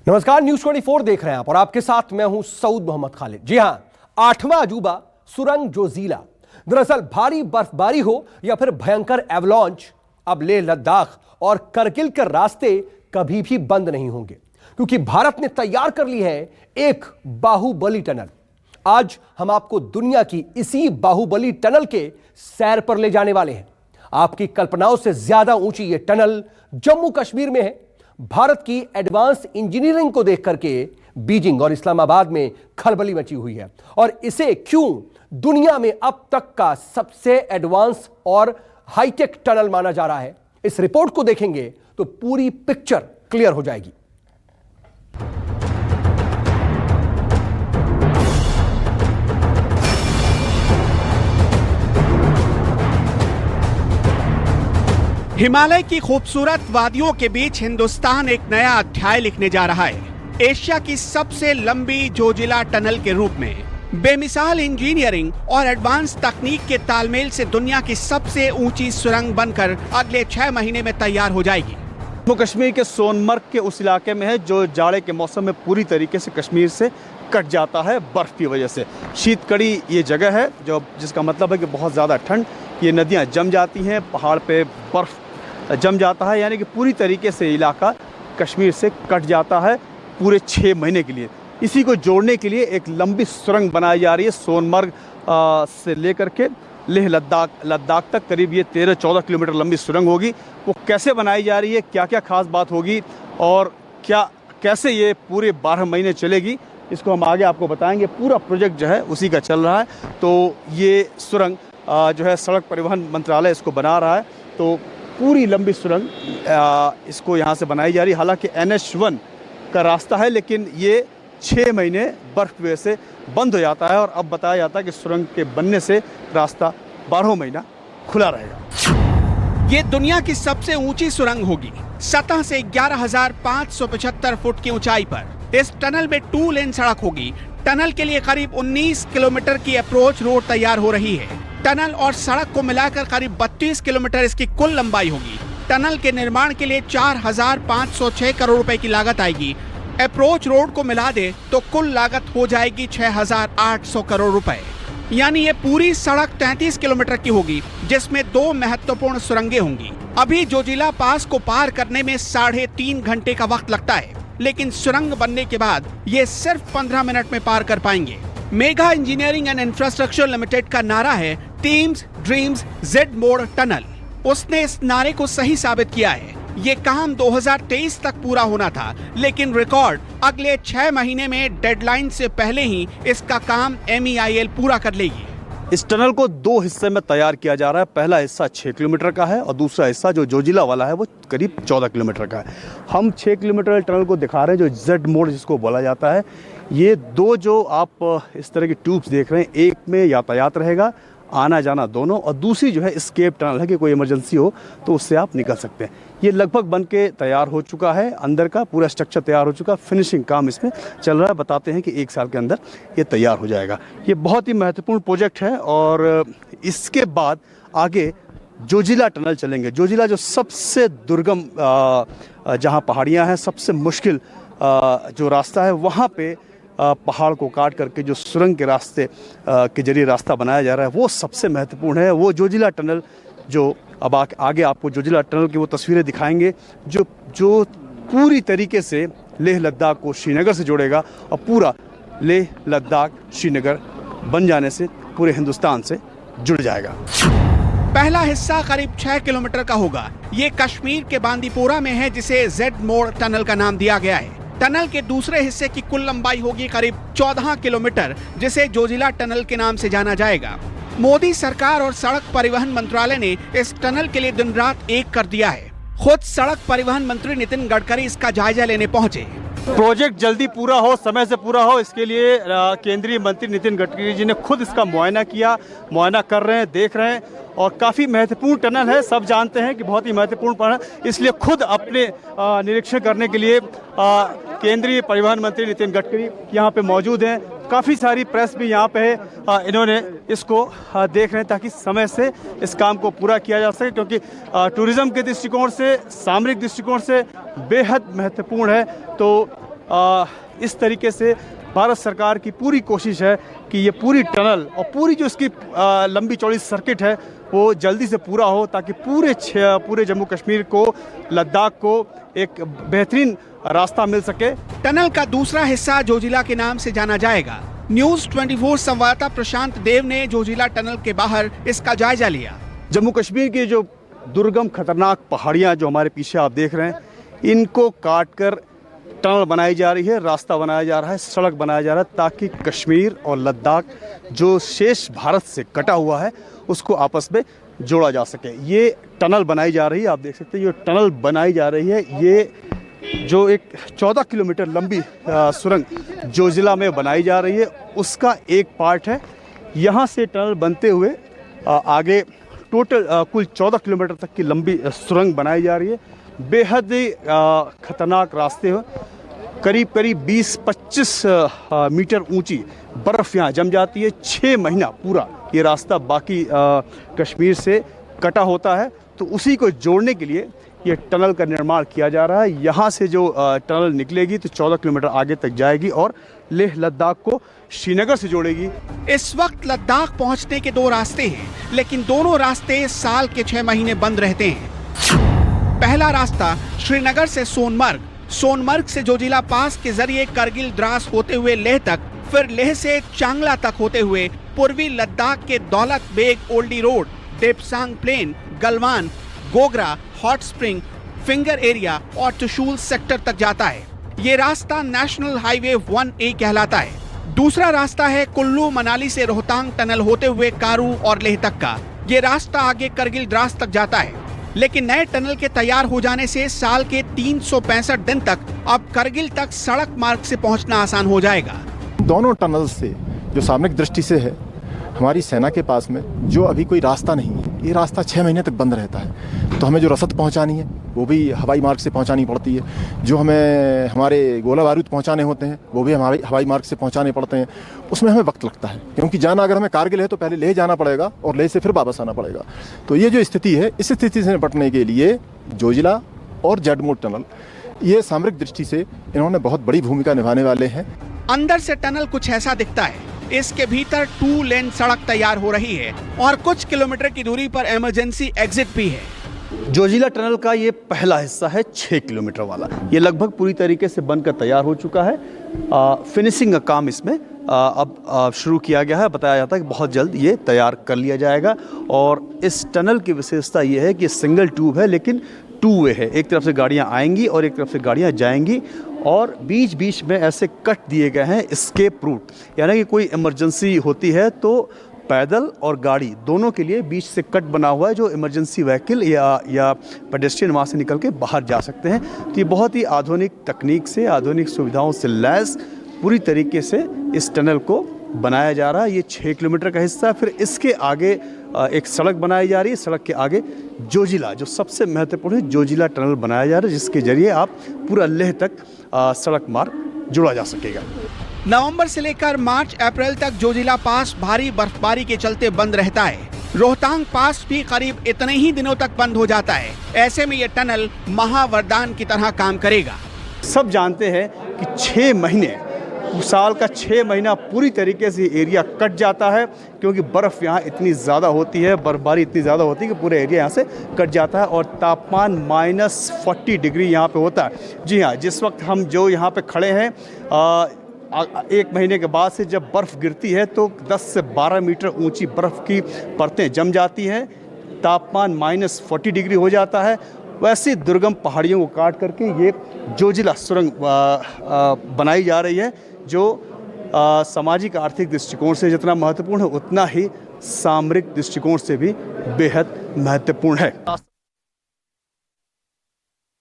नमस्कार, न्यूज 24 देख रहे हैं आप और आपके साथ मैं हूं सऊद मोहम्मद खालिद। जी हां, 8वां अजूबा सुरंग जोजिला। दरअसल भारी बर्फबारी हो या फिर भयंकर एवलांच, अब लेह लद्दाख और करगिल के रास्ते कभी भी बंद नहीं होंगे, क्योंकि भारत ने तैयार कर ली है एक बाहुबली टनल। आज हम आपको दुनिया की इसी बाहुबली टनल के सैर पर ले जाने वाले हैं। आपकी कल्पनाओं से ज्यादा ऊंची यह टनल जम्मू कश्मीर में है। भारत की एडवांस इंजीनियरिंग को देख करके बीजिंग और इस्लामाबाद में खलबली मची हुई है, और इसे क्यों दुनिया में अब तक का सबसे एडवांस और हाईटेक टनल माना जा रहा है, इस रिपोर्ट को देखेंगे तो पूरी पिक्चर क्लियर हो जाएगी। हिमालय की खूबसूरत वादियों के बीच हिंदुस्तान एक नया अध्याय लिखने जा रहा है। एशिया की सबसे लंबी जोजिला टनल के रूप में बेमिसाल इंजीनियरिंग और एडवांस तकनीक के तालमेल से दुनिया की सबसे ऊंची सुरंग बनकर अगले 6 महीने में तैयार हो जाएगी। जम्मू कश्मीर के सोनमर्ग के उस इलाके में है जो जाड़े के मौसम में पूरी तरीके से कश्मीर से कट जाता है बर्फ की वजह से। शीतकड़ी ये जगह है जो जिसका मतलब है कि बहुत ज़्यादा ठंड, ये नदियाँ जम जाती हैं, पहाड़ पे बर्फ जम जाता है, यानी कि पूरी तरीके से इलाका कश्मीर से कट जाता है पूरे 6 महीने के लिए। इसी को जोड़ने के लिए एक लंबी सुरंग बनाई जा रही है सोनमर्ग से लेकर के लेह लद्दाख तक। करीब ये 13-14 किलोमीटर लंबी सुरंग होगी। वो कैसे बनाई जा रही है, क्या क्या खास बात होगी और कैसे ये पूरे 12 महीने चलेगी, इसको हम आगे आपको बताएंगे। पूरा प्रोजेक्ट जो है उसी का चल रहा है। तो ये सुरंग जो है सड़क परिवहन मंत्रालय इसको बना रहा है। तो पूरी लंबी सुरंग इसको यहाँ से बनाई जा रही है। हालांकि NH1 का रास्ता है, लेकिन ये 6 महीने बर्फ की वजह से बंद हो जाता है, और अब बताया जाता है कि सुरंग के बनने से रास्ता 12 महीना खुला रहेगा। ये दुनिया की सबसे ऊंची सुरंग होगी, सतह से 11,575 फुट की ऊंचाई पर। इस टनल में 2 लेन सड़क होगी। टनल के लिए करीब 19 किलोमीटर की अप्रोच रोड तैयार हो रही है। टनल और सड़क को मिलाकर करीब 32 किलोमीटर इसकी कुल लंबाई होगी। टनल के निर्माण के लिए 4,506 करोड़ रुपए की लागत आएगी। अप्रोच रोड को मिला दे तो कुल लागत हो जाएगी 6,800 करोड़ रुपए। यानी ये पूरी सड़क 33 किलोमीटर की होगी, जिसमें 2 महत्वपूर्ण सुरंगें होंगी। अभी जोजिला पास को पार करने में 3.5 घंटे का वक्त लगता है, लेकिन सुरंग बनने के बाद ये सिर्फ 15 मिनट में पार कर पाएंगे। Mega engineering and infrastructure limited का नारा है teams dreams Z mode tunnel. उसने इस नारे को सही साबित किया है। ये काम 2023 तक पूरा होना था, लेकिन रिकॉर्ड अगले 6 महीने में डेडलाइन से पहले ही इसका काम MEIL पूरा कर लेगी। इस टनल को 2 हिस्से में तैयार किया जा रहा है। पहला हिस्सा 6 किलोमीटर का है और दूसरा हिस्सा जो जोजिला वाला है वो करीब 14 किलोमीटर का है। हम 6 किलोमीटर टनल को दिखा रहे हैं, जो जेड मोड जिसको बोला जाता है। ये 2 जो आप इस तरह की ट्यूब्स देख रहे हैं, एक में यातायात रहेगा, आना जाना दोनों, और दूसरी जो है एस्केप टनल है कि कोई इमरजेंसी हो तो उससे आप निकल सकते हैं। ये लगभग बन के तैयार हो चुका है, अंदर का पूरा स्ट्रक्चर तैयार हो चुका है, फिनिशिंग काम इसमें चल रहा है। बताते हैं कि 1 साल के अंदर ये तैयार हो जाएगा। ये बहुत ही महत्वपूर्ण प्रोजेक्ट है, और इसके बाद आगे जोजिला टनल चलेंगे। जोजिला जो सबसे दुर्गम जहाँ पहाड़ियाँ हैं, सबसे मुश्किल जो रास्ता है, वहाँ पे पहाड़ को काट करके जो सुरंग के रास्ते के जरिए रास्ता बनाया जा रहा है, वो सबसे महत्वपूर्ण है। वो जोजिला टनल जो अब आगे आपको जोजिला टनल की वो तस्वीरें दिखाएंगे, जो पूरी तरीके से लेह लद्दाख को श्रीनगर से जोड़ेगा, और पूरा लेह लद्दाख श्रीनगर बन जाने से पूरे हिंदुस्तान से जुड़ जाएगा। पहला हिस्सा करीब 6 किलोमीटर का होगा। ये कश्मीर के बांदीपोरा में है, जिसे जेड मोड टनल का नाम दिया गया है। टनल के दूसरे हिस्से की कुल लंबाई होगी करीब 14 किलोमीटर, जिसे जोजिला टनल के नाम से जाना जाएगा। मोदी सरकार और सड़क परिवहन मंत्रालय ने इस टनल के लिए दिन रात एक कर दिया है। खुद सड़क परिवहन मंत्री नितिन गडकरी इसका जायजा लेने पहुंचे। प्रोजेक्ट जल्दी पूरा हो, समय से पूरा हो, इसके लिए केंद्रीय मंत्री नितिन गडकरी जी ने खुद इसका मुआयना किया, मुआयना कर रहे हैं, देख रहे हैं। और काफ़ी महत्वपूर्ण टनल है, सब जानते हैं कि बहुत ही महत्वपूर्ण टनल, इसलिए खुद अपने निरीक्षण करने के लिए केंद्रीय परिवहन मंत्री नितिन गडकरी यहाँ पे मौजूद हैं। काफ़ी सारी प्रेस भी यहाँ पे है। इन्होंने इसको देख रहे हैं ताकि समय से इस काम को पूरा किया जा सके, क्योंकि टूरिज़्म के दृष्टिकोण से, सामरिक दृष्टिकोण से बेहद महत्वपूर्ण है। तो इस तरीके से भारत सरकार की पूरी कोशिश है कि ये पूरी टनल और पूरी जो इसकी लंबी चौड़ी सर्किट है वो जल्दी से पूरा हो, ताकि पूरे जम्मू कश्मीर को, लद्दाख को एक बेहतरीन रास्ता मिल सके। टनल का दूसरा हिस्सा जोजिला के नाम से जाना जाएगा। न्यूज़ 24 संवाददाता प्रशांत देव ने जोजिला टनल के बाहर इसका जायजा लिया। जम्मू कश्मीर की जो दुर्गम खतरनाक पहाड़ियाँ जो हमारे पीछे आप देख रहे हैं, इनको काट कर टनल बनाई जा रही है, रास्ता बनाया जा रहा है, सड़क बनाया जा रहा है, ताकि कश्मीर और लद्दाख जो शेष भारत से कटा हुआ है उसको आपस में जोड़ा जा सके। ये टनल बनाई जा रही है, आप देख सकते हैं ये टनल बनाई जा रही है। ये जो एक 14 किलोमीटर लंबी सुरंग जोजिला में बनाई जा रही है उसका एक पार्ट है। यहाँ से टनल बनते हुए आगे टोटल कुल 14 किलोमीटर तक की लंबी सुरंग बनाई जा रही है। बेहद ही खतरनाक रास्ते हो, करीब 20-25 मीटर ऊंची बर्फ़ यहाँ जम जाती है। 6 महीना पूरा ये रास्ता बाकी कश्मीर से कटा होता है, तो उसी को जोड़ने के लिए ये टनल का निर्माण किया जा रहा है। यहाँ से जो टनल निकलेगी तो 14 किलोमीटर आगे तक जाएगी और लेह लद्दाख को श्रीनगर से जोड़ेगी। इस वक्त लद्दाख पहुंचने के 2 रास्ते हैं, लेकिन दोनों रास्ते साल के 6 महीने बंद रहते हैं। पहला रास्ता श्रीनगर से सोनमर्ग, सोनमर्ग से जोजिला पास के जरिए करगिल द्रास होते हुए लेह तक, फिर लेह से चांगला तक होते हुए पूर्वी लद्दाख के Daulat Beg Oldi road, Depsang plain, Galwan, Gogra, hot spring, finger area और चुशूल सेक्टर तक जाता है। ये रास्ता नेशनल हाईवे 1A कहलाता है। दूसरा रास्ता है कुल्लू मनाली से रोहतांग टनल होते हुए कारू और लेह तक का। ये रास्ता आगे करगिल द्रास तक जाता है, लेकिन नए टनल के तैयार हो जाने से साल के 365 दिन तक अब करगिल तक सड़क मार्ग से पहुंचना आसान हो जाएगा। दोनों टनल से जो सामरिक दृष्टि से है, हमारी सेना के पास में जो अभी कोई रास्ता नहीं है, ये रास्ता 6 महीने तक बंद रहता है। तो हमें जो रसद पहुंचानी है वो भी हवाई मार्ग से पहुंचानी पड़ती है। जो हमें हमारे गोला बारूद पहुंचाने होते हैं वो भी हमारे हवाई मार्ग से पहुंचाने पड़ते हैं। उसमें हमें वक्त लगता है, क्योंकि जाना अगर हमें कारगिल है तो पहले लेह जाना पड़ेगा और लेह से फिर वापस आना पड़ेगा। तो ये जो स्थिति है, इस स्थिति से निपटने के लिए जोजिला और जडमोट टनल, ये सामरिक दृष्टि से इन्होंने बहुत बड़ी भूमिका निभाने वाले हैं। अंदर से टनल कुछ ऐसा दिखता है। इसके भीतर 2 लेन सड़क तैयार हो रही है और कुछ किलोमीटर की दूरी पर इमरजेंसी एग्जिट भी है। जोजिला टनल का ये पहला हिस्सा है 6 किलोमीटर वाला। ये लगभग पूरी तरीके से बनकर तैयार हो चुका है। फिनिशिंग का काम इसमें अब शुरू किया गया है। बताया जाता है कि बहुत जल्द ये तैयार कर लिया जाएगा। और इस टनल की विशेषता ये है कि सिंगल ट्यूब है, लेकिन 2 वे है। एक तरफ से गाड़ियाँ आएंगी और एक तरफ से गाड़ियाँ जाएंगी, और बीच बीच में ऐसे कट दिए गए हैं एस्केप रूट, यानी कि कोई इमरजेंसी होती है तो पैदल और गाड़ी दोनों के लिए बीच से कट बना हुआ है, जो इमरजेंसी व्हीकल या पेडेस्ट्रियन वहाँ से निकल के बाहर जा सकते हैं। तो ये बहुत ही आधुनिक तकनीक से, आधुनिक सुविधाओं से लैस पूरी तरीके से इस टनल को बनाया जा रहा है। ये 6 किलोमीटर का हिस्सा है। फिर इसके आगे एक सड़क बनाई जा रही है। सड़क के आगे जोजिला, जो सबसे महत्वपूर्ण है, जोजिला टनल बनाया जा रहा है, जिसके जरिए आप पूरा लेह तक सड़क मार्ग जुड़ा जा सकेगा। नवंबर से लेकर मार्च अप्रैल तक जोजिला पास भारी बर्फबारी के चलते बंद रहता है। रोहतांग पास भी करीब इतने ही दिनों तक बंद हो जाता है। ऐसे में ये टनल महावरदान की तरह काम करेगा। सब जानते हैं कि 6 महीने, साल का 6 महीना पूरी तरीके से एरिया कट जाता है, क्योंकि बर्फ़ यहाँ इतनी ज़्यादा होती है, बर्फबारी इतनी ज़्यादा होती है कि पूरा एरिया यहाँ से कट जाता है। और तापमान -40 डिग्री यहाँ पे होता है। जी हाँ, जिस वक्त हम जो यहाँ पे खड़े हैं, 1 महीने के बाद से जब बर्फ़ गिरती है तो 10 से 12 मीटर ऊंची बर्फ़ की परतें जम जाती हैं। तापमान -40 डिग्री हो जाता है। वैसे दुर्गम पहाड़ियों को काट करके ये जोजिला सुरंग बनाई जा रही है, जो सामाजिक आर्थिक दृष्टिकोण से जितना महत्वपूर्ण है, उतना ही सामरिक दृष्टिकोण से भी बेहद महत्वपूर्ण है।